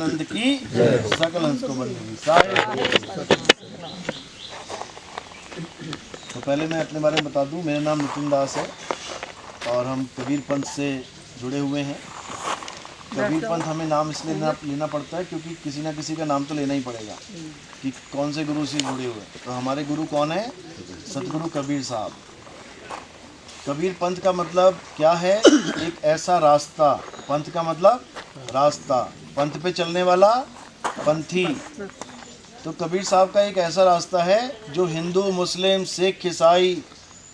सच्चिदानंद की सकल हंस को बंदगी साहेब। तो पहले मैं अपने बारे में बता दूं, मेरा नाम नितिन दास है और हम कबीर पंथ से जुड़े हुए हैं। कबीर पंथ हमें नाम इसलिए लेना पड़ता है क्योंकि किसी ना किसी का नाम तो लेना ही पड़ेगा कि कौन से गुरु से जुड़े हुए। तो हमारे गुरु कौन है? सतगुरु कबीर साहब। कबीर पंथ का मतलब क्या है? एक ऐसा रास्ता। पंथ का मतलब रास्ता, पंथ पे चलने वाला पंथी। तो कबीर साहब का एक ऐसा रास्ता है जो हिंदू, मुस्लिम, सिख, ईसाई,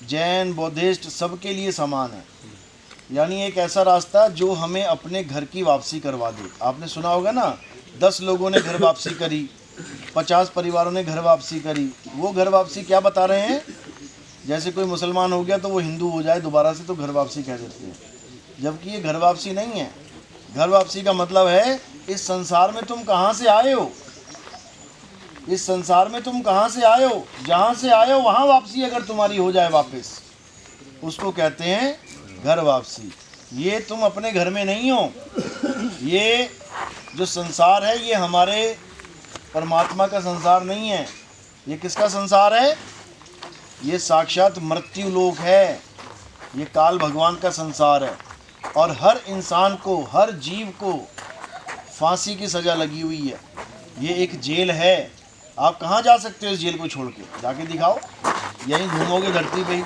जैन, बौद्धिस्ट सबके लिए समान है। यानी एक ऐसा रास्ता जो हमें अपने घर की वापसी करवा दे। आपने सुना होगा ना, 10 लोगों ने घर वापसी करी, 50 परिवारों ने घर वापसी करी। वो घर वापसी क्या बता रहे हैं? जैसे कोई मुसलमान हो गया तो वो हिंदू हो जाए दोबारा से, तो घर वापसी कह देते हैं, जबकि ये घर वापसी नहीं है। घर वापसी का मतलब है इस संसार में तुम कहाँ से आए हो, इस संसार में तुम कहाँ से आए हो, जहाँ से आए हो वहाँ वापसी अगर तुम्हारी हो जाए वापस, उसको कहते हैं घर वापसी। ये तुम अपने घर में नहीं हो। ये जो संसार है ये हमारे परमात्मा का संसार नहीं है। ये किसका संसार है? ये साक्षात मृत्यु लोक है। ये काल भगवान का संसार है और हर इंसान को, हर जीव को फांसी की सज़ा लगी हुई है। ये एक जेल है। आप कहाँ जा सकते हो इस जेल को छोड़ के? जाके दिखाओ, यहीं घूमोगे धरती पे ही।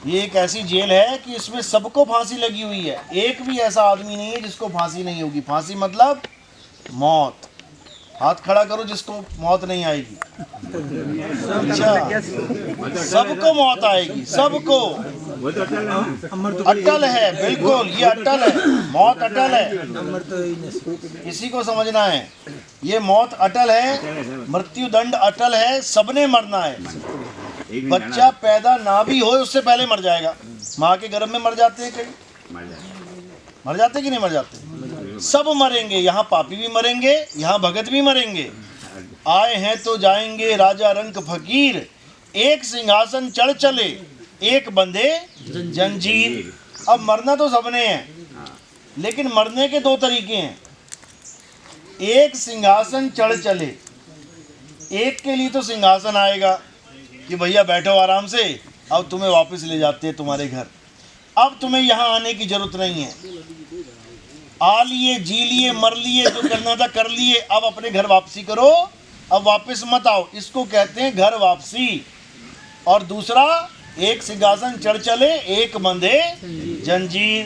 ये एक ऐसी जेल है कि इसमें सबको फांसी लगी हुई है। एक भी ऐसा आदमी नहीं है जिसको फांसी नहीं होगी। फांसी मतलब मौत। हाथ खड़ा करो जिसको मौत नहीं आएगी। अच्छा, सबको मौत आएगी, सबको। अटल है, बिल्कुल ये अटल है, मौत अटल है। इसी को समझना है, ये मौत अटल है, मृत्यु दंड अटल है, सबने मरना है। बच्चा पैदा ना भी हो उससे पहले मर जाएगा। माँ के गर्भ में मर जाते हैं, कई मर जाते कि नहीं मर जाते? सब मरेंगे। यहाँ पापी भी मरेंगे, यहाँ भगत भी मरेंगे। आए हैं तो जाएंगे राजा रंक फकीर, एक सिंहासन चढ़ चले एक बंधे जंजीर। अब मरना तो सबने है, लेकिन मरने के 2 तरीके हैं। एक सिंहासन चढ़ चले, एक के लिए तो सिंहासन आएगा कि भैया बैठो आराम से, अब तुम्हें वापस ले जाते हैं तुम्हारे घर, अब तुम्हें यहाँ आने की जरूरत नहीं है, आ लिए, जी लिए, मर लिए, जो करना था कर लिए, अब अपने घर वापसी करो, अब वापस मत आओ। इसको कहते हैं घर वापसी। और दूसरा, एक सिंहासन चढ़ चले एक बंधे जंजीर।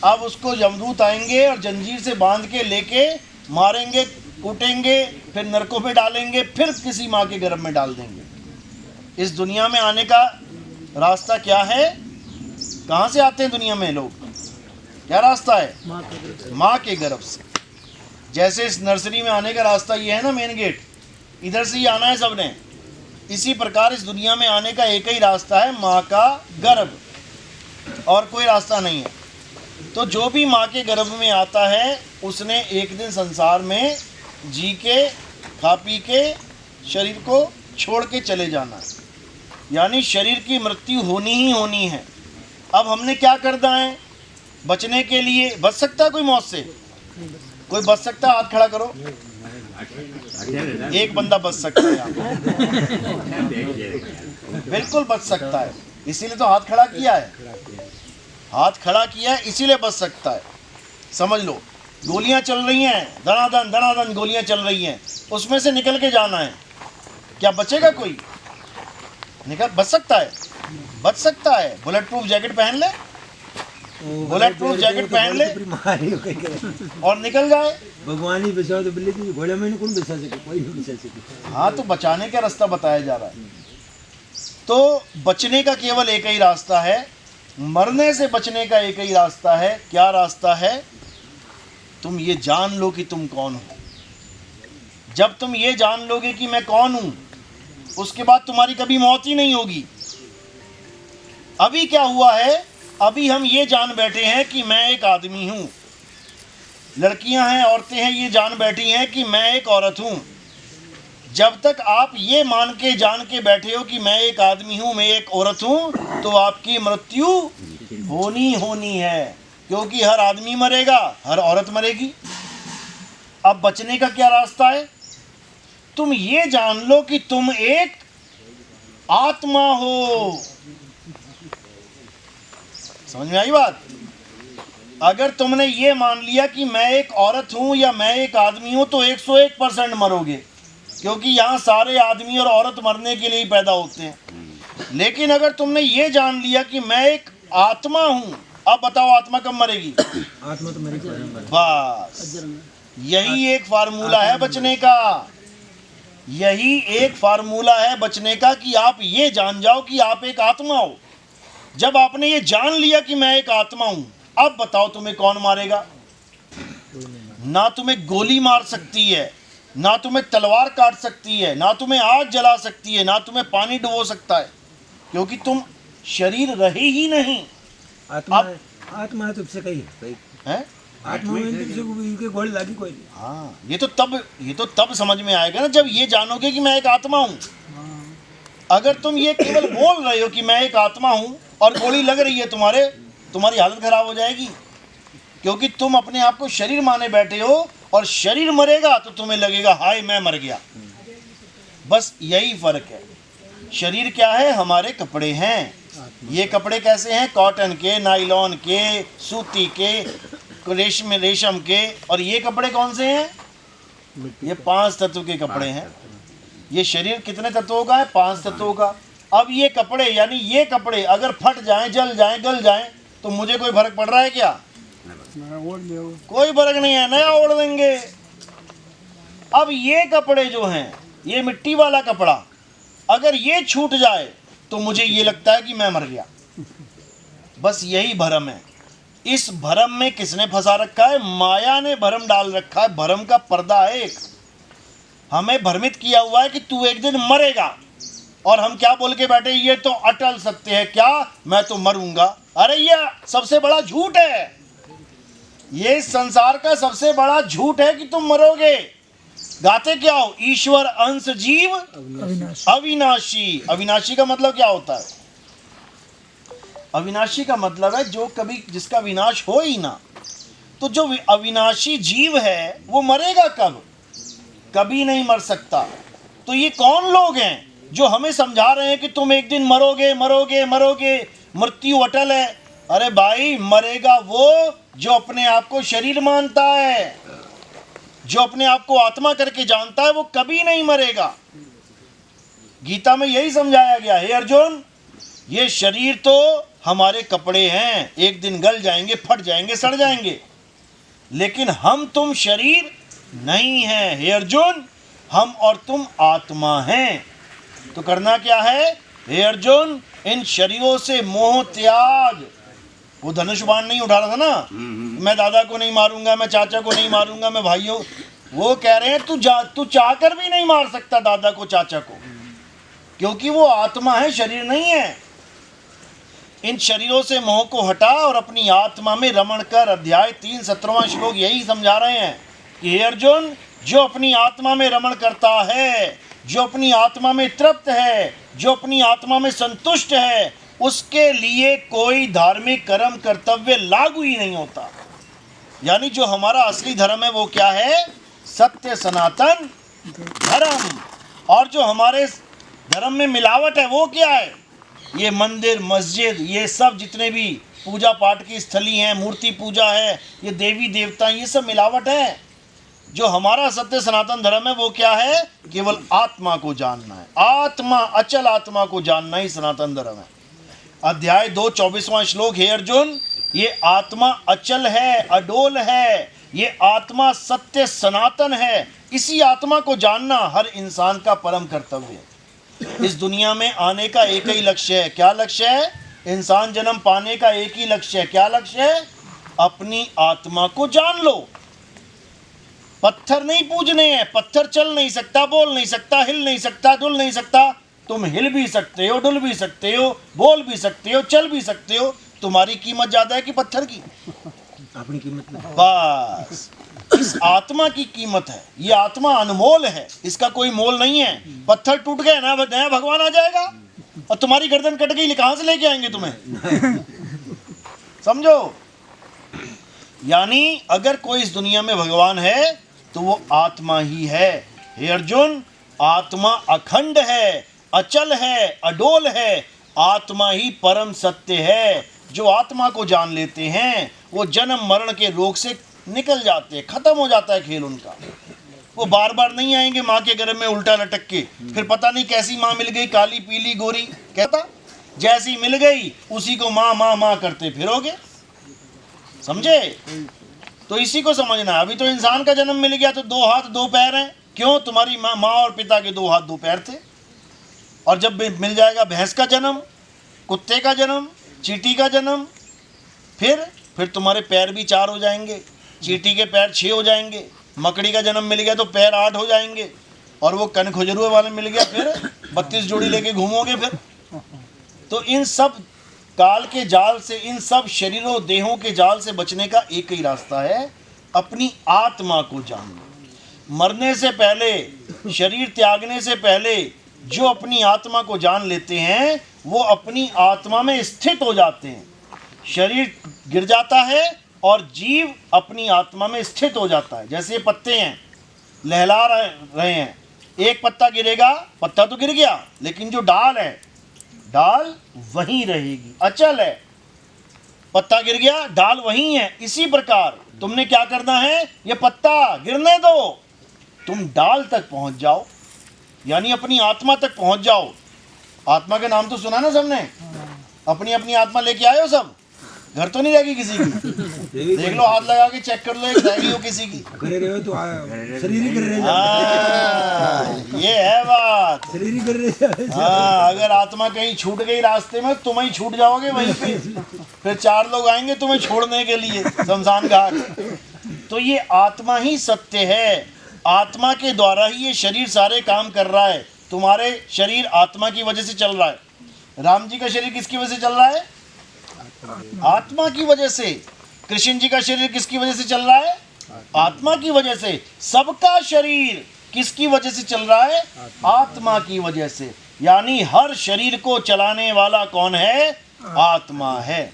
अब उसको यमदूत आएंगे और जंजीर से बांध के लेके मारेंगे, कूटेंगे, फिर नरकों में डालेंगे, फिर किसी माँ के गर्भ में डाल देंगे। इस दुनिया में आने का रास्ता क्या है? कहाँ से आते हैं दुनिया में लोग? क्या रास्ता है? माँ के गर्भ से। जैसे इस नर्सरी में आने का रास्ता ये है ना, मेन गेट, इधर से ही आना है सबने। इसी प्रकार इस दुनिया में आने का एक ही रास्ता है, माँ का गर्भ, और कोई रास्ता नहीं है। तो जो भी माँ के गर्भ में आता है उसने एक दिन संसार में जी के, खा पी के शरीर को छोड़ के चले जाना है। यानी शरीर की मृत्यु होनी ही होनी है। अब हमने क्या करना है बचने के लिए? बच सकता है कोई मौत से? कोई बच सकता है? हाथ खड़ा करो। एक बंदा बच सकता है यहाँ, बिल्कुल बच सकता है, इसीलिए तो हाथ खड़ा किया है। हाथ खड़ा किया है इसीलिए बच सकता है। समझ लो, गोलियां चल रही हैं, धनाधन गोलियां चल रही हैं, उसमें से निकल के जाना है। क्या बचेगा कोई? निकल बच सकता है? बच सकता है। बुलेट प्रूफ जैकेट पहन ले, बुलेट प्रूफ जैकेट पहन ले और निकल जाए। भगवान ही बचाओ तो बिल्ली की घोड़े में कौन बचा सके? कोई नहीं बचा सके। हाँ, तो बचाने का रास्ता बताया जा रहा है। तो बचने का केवल एक ही रास्ता है, मरने से बचने का एक ही रास्ता है। क्या रास्ता है? तुम ये जान लो कि तुम कौन हो। जब तुम ये जान लोगे कि मैं कौन हूं, उसके बाद तुम्हारी कभी मौत ही नहीं होगी। अभी क्या हुआ है? अभी हम ये जान बैठे हैं कि मैं एक आदमी हूं। लड़कियां हैं, औरतें हैं, ये जान बैठी हैं कि मैं एक औरत हूं। जब तक आप ये मान के जान के बैठे हो कि मैं एक आदमी हूं, मैं एक औरत हूं, तो आपकी मृत्यु होनी है। क्योंकि हर आदमी मरेगा, हर औरत मरेगी। अब बचने का क्या रास्ता है? तुम ये जान लो कि तुम एक आत्मा हो। समझ में आई बात? अगर तुमने ये मान लिया कि मैं एक औरत हूं या मैं एक आदमी हूं तो 101% मरोगे, क्योंकि यहाँ सारे आदमी और औरत मरने के लिए ही पैदा होते हैं। लेकिन अगर तुमने ये जान लिया कि मैं एक आत्मा हूं, अब बताओ आत्मा कब मरेगी? आत्मा तो मेरी बस यही एक फार्मूला है बचने का। यही एक फार्मूला है बचने का कि आप ये जान जाओ कि आप एक आत्मा हो। जब आपने ये जान लिया कि मैं एक आत्मा हूं, अब बताओ तुम्हें कौन मारेगा? ना तुम्हें गोली मार सकती है, ना तुम्हें तलवार काट सकती है, ना तुम्हें आग जला सकती है, ना तुम्हें पानी डुबो सकता है, क्योंकि तुम शरीर रहे ही नहीं। आत्मा आत्मा है तुझसे कही है आत्मा में तुझसे उनके गोली लागी कोई नहीं। हाँ, ये तो तब समझ में आएगा ना जब ये जानोगे कि मैं एक आत्मा हूँ। अगर तुम ये केवल बोल रहे हो कि मैं एक आत्मा हूँ और गोली लग रही है तुम्हारी हालत खराब हो जाएगी, क्योंकि तुम अपने आप को शरीर माने बैठे हो और शरीर मरेगा तो तुम्हें लगेगा हाय मैं मर गया। बस यही फर्क है। शरीर क्या है? हमारे कपड़े हैं। ये कपड़े कैसे हैं? कॉटन के, नायलॉन के, सूती के, रेशम के। और ये कपड़े कौन से हैं? ये 5 तत्व के कपड़े हैं। ये शरीर कितने तत्वों का है? 5 तत्वों का। अब ये कपड़े यानी ये कपड़े अगर फट जाएं, जल जाएं, गल जाएं तो मुझे कोई फर्क पड़ रहा है क्या? कोई फर्क नहीं है, नया ओढ़ देंगे। अब ये कपड़े जो हैं, ये मिट्टी वाला कपड़ा अगर ये छूट जाए तो मुझे ये लगता है कि मैं मर गया। बस यही भरम है। इस भरम में किसने फंसा रखा है? माया ने भरम डाल रखा है। भरम का पर्दा है एक, हमें भ्रमित किया हुआ है कि तू एक दिन मरेगा। और हम क्या बोल के बैठे? ये तो अटल सत्य है। क्या? मैं तो मरूंगा। अरे ये सबसे बड़ा झूठ है। ये संसार का सबसे बड़ा झूठ है कि तुम मरोगे। गाते क्या हो? ईश्वर अंश जीव अविनाशी। अविनाशी का मतलब क्या होता है? अविनाशी का मतलब है जो कभी जिसका विनाश हो ही ना। तो जो अविनाशी जीव है वो मरेगा कब? कभी नहीं मर सकता। तो ये कौन लोग हैं जो हमें समझा रहे हैं कि तुम एक दिन मरोगे मरोगे मरोगे, मृत्यु अटल है? अरे भाई, मरेगा वो जो अपने आप को शरीर मानता है, जो अपने आप को आत्मा करके जानता है, वो कभी नहीं मरेगा। गीता में यही समझाया गया है अर्जुन, ये शरीर तो हमारे कपड़े हैं, एक दिन गल जाएंगे, फट जाएंगे, सड़ जाएंगे, लेकिन हम तुम शरीर नहीं हैं। हे अर्जुन, हम और तुम आत्मा हैं। तो करना क्या है? हे अर्जुन, इन शरीरों से मोह त्याग। वो धनुष बाण नहीं उठा रहा था ना, मैं दादा को नहीं मारूंगा, मैं चाचा को नहीं मारूंगा, मैं भाइयों। वो कह रहे हैं तू चाहकर भी नहीं मार सकता दादा को, चाचा को, क्योंकि वो आत्मा है, शरीर नहीं है। इन शरीरों से मोह को हटा और अपनी आत्मा में रमण कर। अध्याय 3 17वां श्लोक यही समझा रहे हैं कि हे अर्जुन, जो अपनी आत्मा में रमण करता है, जो अपनी आत्मा में तृप्त है, जो अपनी आत्मा में संतुष्ट है, उसके लिए कोई धार्मिक कर्म कर्तव्य लागू ही नहीं होता। यानी जो हमारा असली धर्म है वो क्या है? सत्य सनातन धर्म। और जो हमारे धर्म में मिलावट है वो क्या है? ये मंदिर मस्जिद, ये सब जितने भी पूजा पाठ की स्थली हैं, मूर्ति पूजा है, ये देवी देवता, ये सब मिलावट है। जो हमारा सत्य सनातन धर्म है वो क्या है? केवल आत्मा को जानना है। आत्मा, अचल आत्मा को जानना ही सनातन धर्म है। अध्याय 2 24वां श्लोक, हे अर्जुन, ये आत्मा अचल है, अडोल है, ये आत्मा सत्य सनातन है। इसी आत्मा को जानना हर इंसान का परम कर्तव्य है। इस दुनिया में आने का एक ही लक्ष्य है। क्या लक्ष्य है? इंसान जन्म पाने का एक ही लक्ष्य है। क्या लक्ष्य है? अपनी आत्मा को जान लो। पत्थर नहीं पूजने हैं। पत्थर चल नहीं सकता, बोल नहीं सकता, हिल नहीं सकता, डुल नहीं सकता। तुम हिल भी सकते हो, डुल भी सकते हो, बोल भी सकते हो, चल भी सकते हो। तुम्हारी कीमत ज्यादा है कि पत्थर की? अपनी कीमत नहीं। बस इस आत्मा की कीमत है। ये आत्मा अनमोल है, इसका कोई मोल नहीं है। पत्थर टूट गए ना, नया भगवान आ जाएगा, और तुम्हारी गर्दन कट गई, कहां से लेके आएंगे तुम्हें? समझो। यानी अगर कोई इस दुनिया में भगवान है तो वो आत्मा ही है। हे अर्जुन, आत्मा अखंड है, अचल है, अडोल है। आत्मा ही परम सत्य है। जो आत्मा को जान लेते हैं वो जन्म मरण के रोग से निकल जाते हैं, खत्म हो जाता है खेल उनका। वो बार बार नहीं आएंगे माँ के गर्भ में उल्टा लटक के, फिर पता नहीं कैसी माँ मिल गई, काली पीली गोरी, कहता जैसी मिल गई उसी को माँ माँ माँ करते फिरोगे। समझे? तो इसी को समझना है। अभी तो इंसान का जन्म मिल गया तो 2 हाथ 2 पैर हैं। क्यों? तुम्हारी माँ और पिता के 2 हाथ 2 पैर थे। और जब मिल जाएगा भैंस का जन्म, कुत्ते का जन्म, चींटी का जन्म, फिर तुम्हारे पैर भी 4 हो जाएंगे, चींटी के पैर 6 हो जाएंगे। मकड़ी का जन्म मिल गया तो पैर 8 हो जाएंगे। और वो कन खुजरुए वाले मिल गया, फिर 32 जोड़ी लेके घूमोगे फिर। तो इन सब काल के जाल से, इन सब शरीरों देहों के जाल से बचने का एक ही रास्ता है, अपनी आत्मा को जानना। मरने से पहले, शरीर त्यागने से पहले जो अपनी आत्मा को जान लेते हैं वो अपनी आत्मा में स्थित हो जाते हैं। शरीर गिर जाता है और जीव अपनी आत्मा में स्थित हो जाता है। जैसे पत्ते हैं, लहला रहे हैं, एक पत्ता गिरेगा, पत्ता तो गिर गया, लेकिन जो डाल है, डाल वहीं रहेगी, अचल है। पत्ता गिर गया, डाल वहीं है। इसी प्रकार तुमने क्या करना है, ये पत्ता गिरने दो, तुम डाल तक पहुंच जाओ, यानी अपनी आत्मा तक पहुंच जाओ। आत्मा के नाम तो सुना ना सबने? अपनी अपनी आत्मा लेके आए हो सब? घर तो नहीं रहेगी किसी की? देख लो, हाथ लगा के चेक कर लो, एक रहेगी हो किसी की? करे रहे हो तो शरीर ही कर रहे ये है बात। शरीर ही कर रहे। हाँ, अगर आत्मा कहीं छूट गई रास्ते में, तुम ही छूट जाओगे वहीं पे। फिर 4 लोग आएंगे तुम्हें छोड़ने के लिए शमशान घाट। तो ये आत्मा ही सत्य है। आत्मा के द्वारा ही ये शरीर सारे काम कर रहा है। तुम्हारे शरीर आत्मा की वजह से चल रहा है। राम जी का शरीर किसकी वजह से चल रहा है? आत्मा की वजह से। कृष्ण जी का शरीर किसकी वजह से चल रहा है? आत्मा की वजह से। सबका शरीर किसकी वजह से चल रहा है? आत्मा की वजह से। यानी हर शरीर को चलाने वाला कौन है? आत्मा है।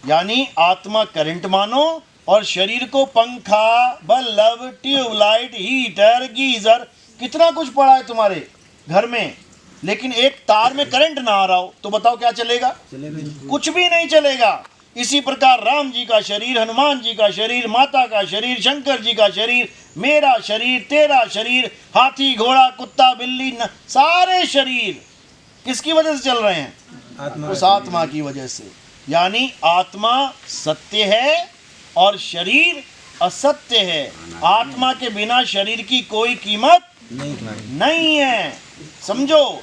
यानी आत्मा करंट मानो, और शरीर को पंखा, बल्ब, ट्यूबलाइट, हीटर, गीजर, कितना कुछ पड़ा है तुम्हारे घर में, लेकिन एक तार में करंट ना आ रहा हो तो बताओ क्या चलेगा? कुछ भी नहीं चलेगा। इसी प्रकार राम जी का शरीर, हनुमान जी का शरीर, माता का शरीर, शंकर जी का शरीर, मेरा शरीर, तेरा शरीर, हाथी, घोड़ा, कुत्ता, बिल्ली, सारे शरीर किसकी वजह से चल रहे हैं? उस आत्मा की वजह से। यानी आत्मा सत्य है और शरीर असत्य है। आत्मा के बिना शरीर की कोई कीमत नहीं है। समझो,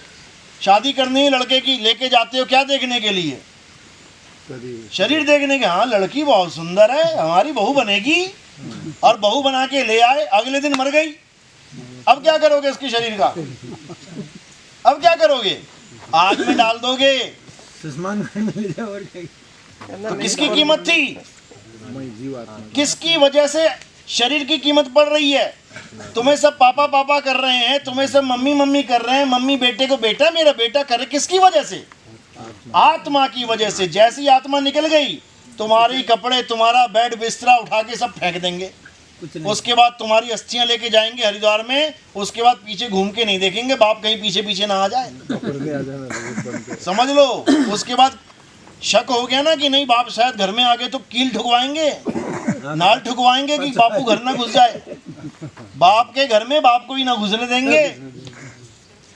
शादी करनी है लड़के की, लेके जाते हो क्या देखने के लिए? शरीर देखने के। हाँ, लड़की बहुत सुंदर है, हमारी बहू बनेगी, और बहू बना के ले आए, अगले दिन मर गई। अब क्या करोगे उसके शरीर का? अब क्या करोगे? आग में डाल दोगे। तो किसकी कीमत थी? किसकी वजह से शरीर की कीमत पड़ रही है? तुम्हें सब पापा पापा कर रहे हैं, तुम्हें सब मम्मी मम्मी कर रहे हैं, मम्मी बेटे को बेटा मेरा बेटा कर रहे। किसकी वजह से? आत्मा की वजह से। जैसी आत्मा निकल गई, तुम्हारी कपड़े, तुम्हारा बेड बिस्तरा उठा के सब फेंक देंगे। उसके बाद तुम्हारी अस्थियां लेके जाएंगे हरिद्वार में। उसके बाद पीछे घूम के नहीं देखेंगे बाप कहीं पीछे पीछे ना आ जाए। समझ लो। उसके बाद शक हो गया ना कि नहीं बाप शायद घर में आ गए, तो कील ठुकवाएंगे, नाल ठुकवाएंगे कि बापू घर ना घुस जाए। बाप के घर में बाप को ही ना घुसने देंगे।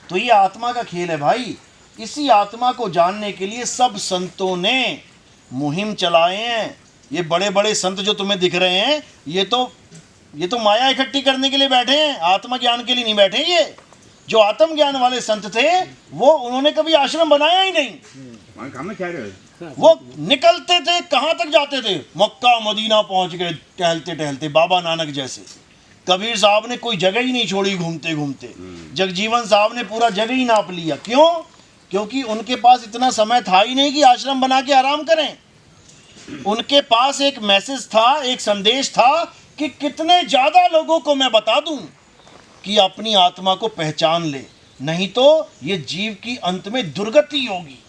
तो ये आत्मा का खेल है भाई। इसी आत्मा को जानने के लिए सब संतों ने मुहिम चलाए हैं। ये बड़े बड़े संत जो तुम्हें दिख रहे हैं, ये तो माया इकट्ठी करने के लिए बैठे हैं, आत्मा ज्ञान के लिए नहीं बैठे। ये जो आत्म ज्ञान वाले संत थे, वो उन्होंने कभी आश्रम बनाया ही नहीं। वो निकलते थे, कहाँ तक जाते थे? मक्का मदीना पहुंच गए टहलते टहलते, बाबा नानक जैसे। कबीर साहब ने कोई जगह ही नहीं छोड़ी घूमते घूमते। जगजीवन साहब ने पूरा जगह ही नाप लिया। क्यों? क्योंकि उनके पास इतना समय था ही नहीं कि आश्रम बना के आराम करें। उनके पास एक मैसेज था, एक संदेश था कि कितने ज़्यादा लोगों को मैं बता दूं कि अपनी आत्मा को पहचान ले, नहीं तो ये जीव की अंत में दुर्गति होगी।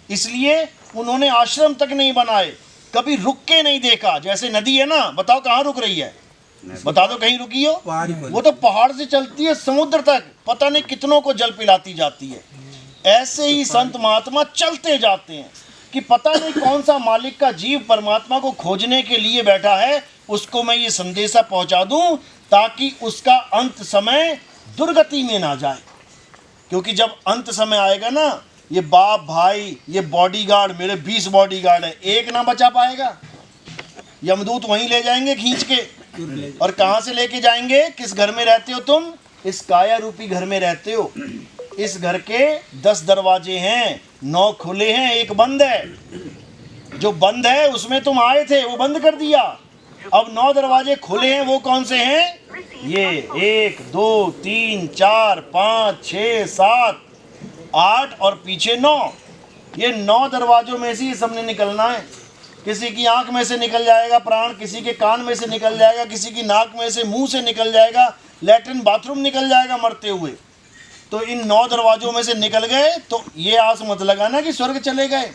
इसलिए उन्होंने आश्रम तक नहीं बनाए, कभी रुक के नहीं देखा। जैसे नदी है ना, बताओ कहाँ रुक रही है? बता दो कहीं रुकी हो? पहाड़ ही पर। वो तो पहाड़ से चलती है समुद्र तक, पता नहीं कितनों को जल पिलाती जाती है। ऐसे ही संत महात्मा चलते जाते हैं कि पता नहीं कौन सा मालिक का जीव परमात्मा को खोजने के लिए बैठा है, उसको मैं ये संदेशा पहुंचा दूं ताकि उसका अंत समय दुर्गति में ना जाए। क्योंकि जब अंत समय आएगा ना, ये बाप भाई, ये बॉडीगार्ड, मेरे 20 बॉडीगार्ड है, एक ना बचा पाएगा। यमदूत वहीं ले जाएंगे खींच के। और कहाँ से लेके जाएंगे? किस घर में रहते हो तुम? इस काया रूपी घर में रहते हो। इस घर के 10 दरवाजे हैं, 9 खुले हैं, एक बंद है। जो बंद है उसमें तुम आए थे, वो बंद कर दिया। अब 9 दरवाजे खुले हैं, वो कौन से हैं? ये 1 2 3 4 5 6 7 8 और पीछे 9। ये 9 दरवाजों में से ही सबने निकलना है। किसी की आंख में से निकल जाएगा प्राण, किसी के कान में से निकल जाएगा, किसी की नाक में से, मुंह से निकल जाएगा, लैट्रिन बाथरूम निकल जाएगा मरते हुए। तो इन 9 दरवाजों में से निकल गए तो ये आस मत लगाना कि स्वर्ग चले गए।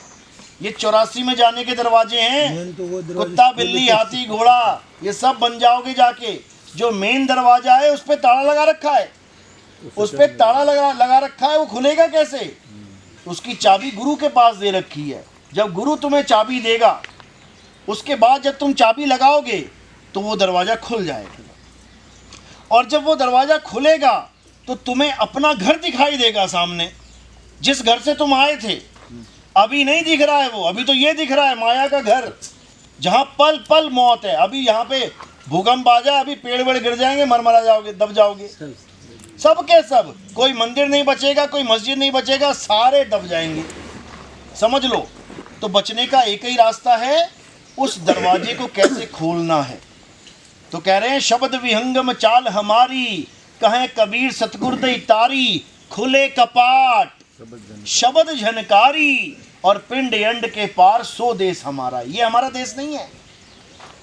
ये 84 में जाने के दरवाजे हैं। कुत्ता बिल्ली हाथी घोड़ा ये सब बन जाओगे जाके। जो मेन दरवाजा है उस पर ताला लगा रखा है, उस पर ताला लगा रखा है, वो खुलेगा कैसे? उसकी चाबी गुरु के पास दे रखी है। जब गुरु तुम्हें चाबी देगा, उसके बाद जब तुम चाबी लगाओगे तो वो दरवाज़ा खुल जाएगा। और जब वो दरवाज़ा खुलेगा तो तुम्हें अपना घर दिखाई देगा सामने, जिस घर से तुम आए थे। अभी नहीं दिख रहा है वो, अभी तो ये दिख रहा है माया का घर, जहाँ पल पल मौत है। अभी यहाँ पे भूकंप आ जाए, अभी पेड़ वेड़ गिर जाएंगे, मरमरा जाओगे, दब जाओगे, सब के सब। कोई मंदिर नहीं बचेगा, कोई मस्जिद नहीं बचेगा, सारे दब जाएंगे, समझ लो। तो बचने का एक ही रास्ता है, उस दरवाजे को कैसे खोलना है। तो कह रहे हैं शब्द विहंगम चाल हमारी, कहें कबीर सतगुरुदय तारी, खुले कपाट शब्द झनकारी, और पिंड अंड के पार सो देश हमारा। ये हमारा देश नहीं है।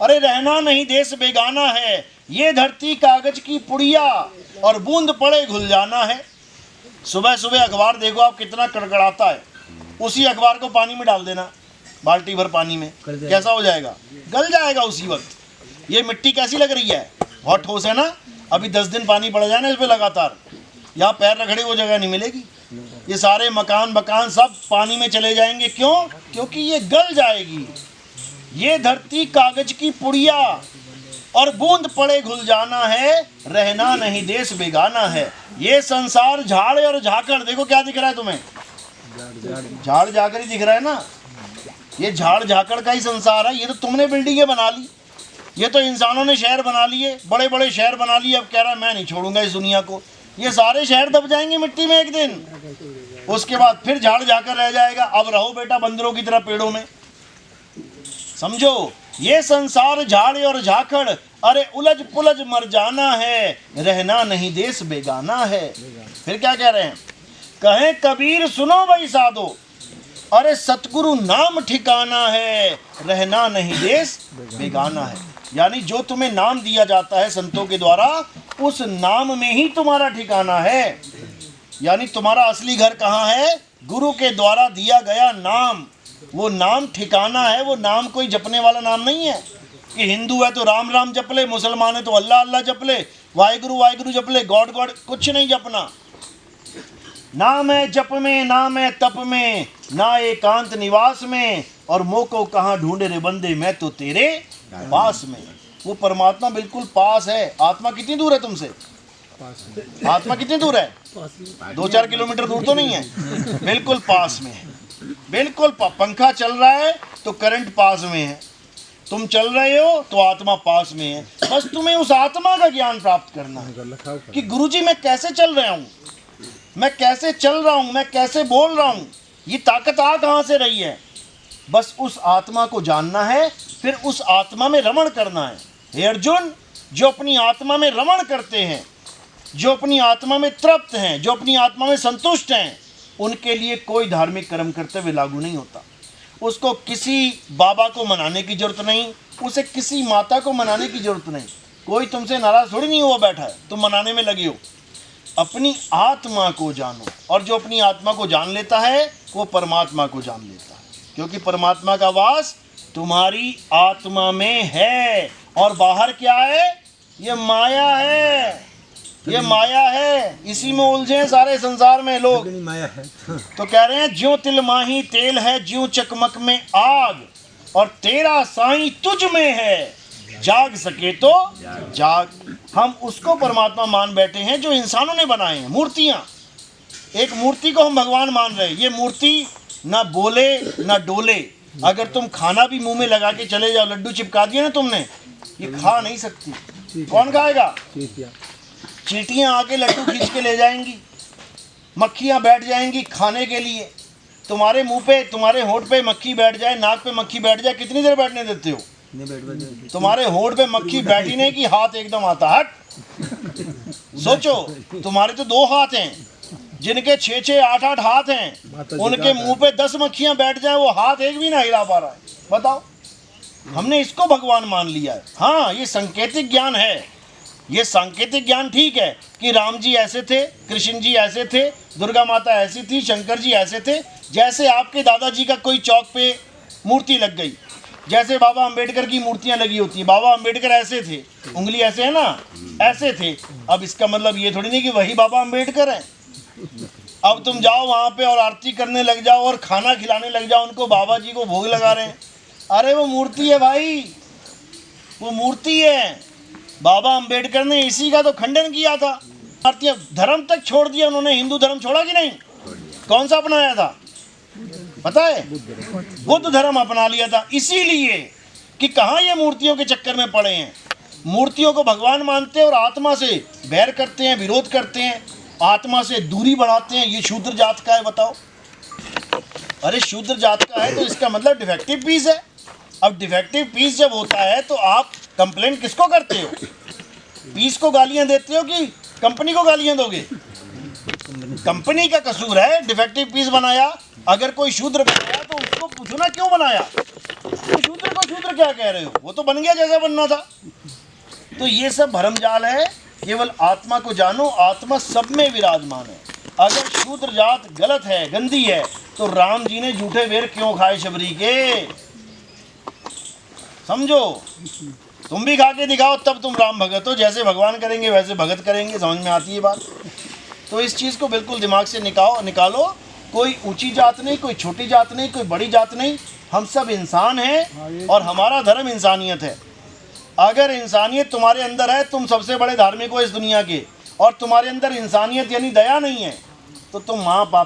अरे रहना नहीं देश बेगाना है, ये धरती कागज की पुड़िया, और बूंद पड़े घुल जाना है। सुबह सुबह अखबार देखो आप कितना कड़कड़ाता है, उसी अखबार को पानी में डाल देना, बाल्टी भर पानी में, कैसा हो जाएगा? गल जाएगा उसी वक्त। ये मिट्टी कैसी लग रही है? बहुत ठोस है ना। अभी 10 दिन पानी पड़ जाए ना इस पर लगातार, यहाँ पैर रखड़े वो जगह नहीं मिलेगी। ये सारे मकान सब पानी में चले जाएंगे। क्यों? क्योंकि ये गल जाएगी। ये धरती कागज की पुड़िया, और बूंद पड़े घुल जाना है, रहना नहीं देश बेगाना है। ये संसार झाड़ और झाकड़, देखो क्या दिख रहा है तुम्हें? झाड़ झाकड़ ही दिख रहा है ना। ये झाड़ झाकड़ का ही संसार है। ये तो तुमने बिल्डिंगें बना ली, ये तो इंसानों ने शहर बना लिए, बड़े बड़े शहर बना लिए। अब कह रहा है मैं नहीं छोड़ूंगा इस दुनिया को। ये सारे शहर दब जाएंगे मिट्टी में एक दिन, उसके बाद फिर झाड़ झाकड़ रह जाएगा। अब रहो बेटा बंदरों की तरह पेड़ों में, समझो। ये संसार झाड़ और झाकड़, अरे उलझ पुलझ मर जाना है, रहना नहीं देश बेगाना है। फिर क्या कह रहे हैं? कहें कबीर सुनो भाई साधो, अरे सतगुरु नाम ठिकाना है, रहना नहीं देश बेगाना है। यानी जो तुम्हें नाम दिया जाता है संतों के द्वारा, उस नाम में ही तुम्हारा ठिकाना है। यानी तुम्हारा असली घर कहाँ है? गुरु के द्वारा दिया गया नाम, वो नाम ठिकाना है। वो नाम कोई जपने वाला नाम नहीं है कि हिंदू है तो राम राम जप ले, मुसलमान है तो अल्लाह अल्लाह जप ले, वाहिगुरु वाहिगुरु जप ले, गॉड गॉड, कुछ नहीं जपना। नाम है जप में, नाम है तप में, ना एकांत निवास में, और मोको कहाँ ढूंढे रे बंदे, मैं तो तेरे पास में। वो परमात्मा बिल्कुल पास है। आत्मा कितनी दूर है तुमसे? आत्मा कितनी दूर है? 2-4 किलोमीटर दूर तो नहीं है, बिल्कुल पास में है। बिल्कुल पंखा चल रहा है तो करंट पास में है, तुम चल रहे हो तो आत्मा पास में है। बस तुम्हें उस आत्मा का ज्ञान प्राप्त करना है कि गुरुजी मैं कैसे चल रहा हूँ, मैं कैसे चल रहा हूँ, मैं कैसे बोल रहा हूँ, ये ताकत आ कहाँ से रही है। बस उस आत्मा को जानना है, फिर उस आत्मा में रमण करना है। हे अर्जुन, जो अपनी आत्मा में रमण करते हैं, जो अपनी आत्मा में तृप्त हैं, जो अपनी आत्मा में संतुष्ट हैं, उनके लिए कोई धार्मिक कर्म कर्तव्य लागू नहीं होता। उसको किसी बाबा को मनाने की जरूरत नहीं, उसे किसी माता को मनाने की जरूरत नहीं। कोई तुमसे नाराज थोड़ी नहीं हुआ बैठा है, तुम मनाने में लगे हो। अपनी आत्मा को जानो, और जो अपनी आत्मा को जान लेता है वो परमात्मा को जान लेता है, क्योंकि परमात्मा का वास तुम्हारी आत्मा में है। और बाहर क्या है? ये माया है, ये माया है, इसी में उलझे हैं सारे संसार में लोग। नहीं माया है तो कह रहे हैं ज्यों तिल माही तेल है, ज्यों चकमक में आग, और तेरा साईं तुझ में है, जाग सके तो जाग। हम उसको परमात्मा मान बैठे हैं जो इंसानों ने बनाए हैं, मूर्तियां। एक मूर्ति को हम भगवान मान रहे हैं। ये मूर्ति ना बोले ना डोले। अगर तुम खाना भी मुंह में लगा के चले जाओ, लड्डू चिपका दिया ना तुमने, ये खा नहीं सकती। कौन खाएगा? चींटियां आके लड्डू खींच के ले जाएंगी, मक्खियां बैठ जाएंगी खाने के लिए। तुम्हारे मुंह पे, तुम्हारे होंठ पे मक्खी बैठ जाए, नाक पे मक्खी बैठ जाए, कितनी देर बैठने देते हो? तुम्हारे होंठ पे मक्खी बैठी नहीं कि हाथ एकदम आता हट। सोचो, तुम्हारे तो 2 हाथ हैं, जिनके 6-6, 8-8 हाथ हैं, उनके मुंह पे 10 मक्खियां बैठ जाए, वो हाथ एक भी ना हिला पा रहा है। बताओ, हमने इसको भगवान मान लिया है। हाँ, ये सांकेतिक ज्ञान है। ये सांकेतिक ज्ञान ठीक है कि राम जी ऐसे थे, कृष्ण जी ऐसे थे, दुर्गा माता ऐसी थी, शंकर जी ऐसे थे। जैसे आपके दादाजी का कोई चौक पे मूर्ति लग गई, जैसे बाबा अंबेडकर की मूर्तियां लगी होती हैं, बाबा अंबेडकर ऐसे थे, उंगली ऐसे है ना, ऐसे थे। अब इसका मतलब ये थोड़ी नहीं कि वही बाबा अंबेडकर है। अब तुम जाओ वहाँ पे और आरती करने लग जाओ और खाना खिलाने लग जाओ उनको, बाबा जी को भोग लगा रहे हैं। अरे वो मूर्ति है भाई, वो मूर्ति है। बाबा अंबेडकर ने इसी का तो खंडन किया था। भारतीय धर्म तक छोड़ दिया उन्होंने, हिंदू धर्म छोड़ा कि नहीं? कौन सा अपनाया था पता है? बुद्ध धर्म अपना लिया था, इसीलिए कि कहाँ ये मूर्तियों के चक्कर में पड़े हैं। मूर्तियों को भगवान मानते हैं और आत्मा से बैर करते हैं, विरोध करते हैं, आत्मा से दूरी बढ़ाते हैं। ये शूद्र जात का है, बताओ। अरे शूद्र जात का है तो इसका मतलब डिफेक्टिव पीस है। अब डिफेक्टिव पीस जब होता है तो आप कंप्लेंट किसको करते हो? पीस को गालियां देते हो कि कंपनी को गालियां दोगे? कंपनी का कसूर है, डिफेक्टिव पीस बनाया। अगर कोई शूद्र बनाया तो उसको पूछो ना क्यों बनाया। तो शूद्र को शूद्र क्या कह रहे हो? वो तो बन गया जैसा बनना था। तो ये सब भरमजाल है। केवल आत्मा को जानो, आत्मा सब में विराजमान है। अगर शूद्र जात गलत है, गंदी है, तो राम जी ने झूठे बेर क्यों खाए शबरी के? समझो, तुम भी खा के दिखाओ तब तुम राम भगत हो। जैसे भगवान करेंगे वैसे भगत करेंगे। समझ में आती है बात? तो इस चीज़ को बिल्कुल दिमाग से निकालो। कोई ऊंची जात नहीं, कोई छोटी जात नहीं, कोई बड़ी जात नहीं। हम सब इंसान हैं और हमारा धर्म इंसानियत है। अगर इंसानियत तुम्हारे अंदर है, तुम सबसे बड़े धार्मिक हो इस दुनिया के, और तुम्हारे अंदर इंसानियत यानी दया नहीं है, तो तुम माँ बाप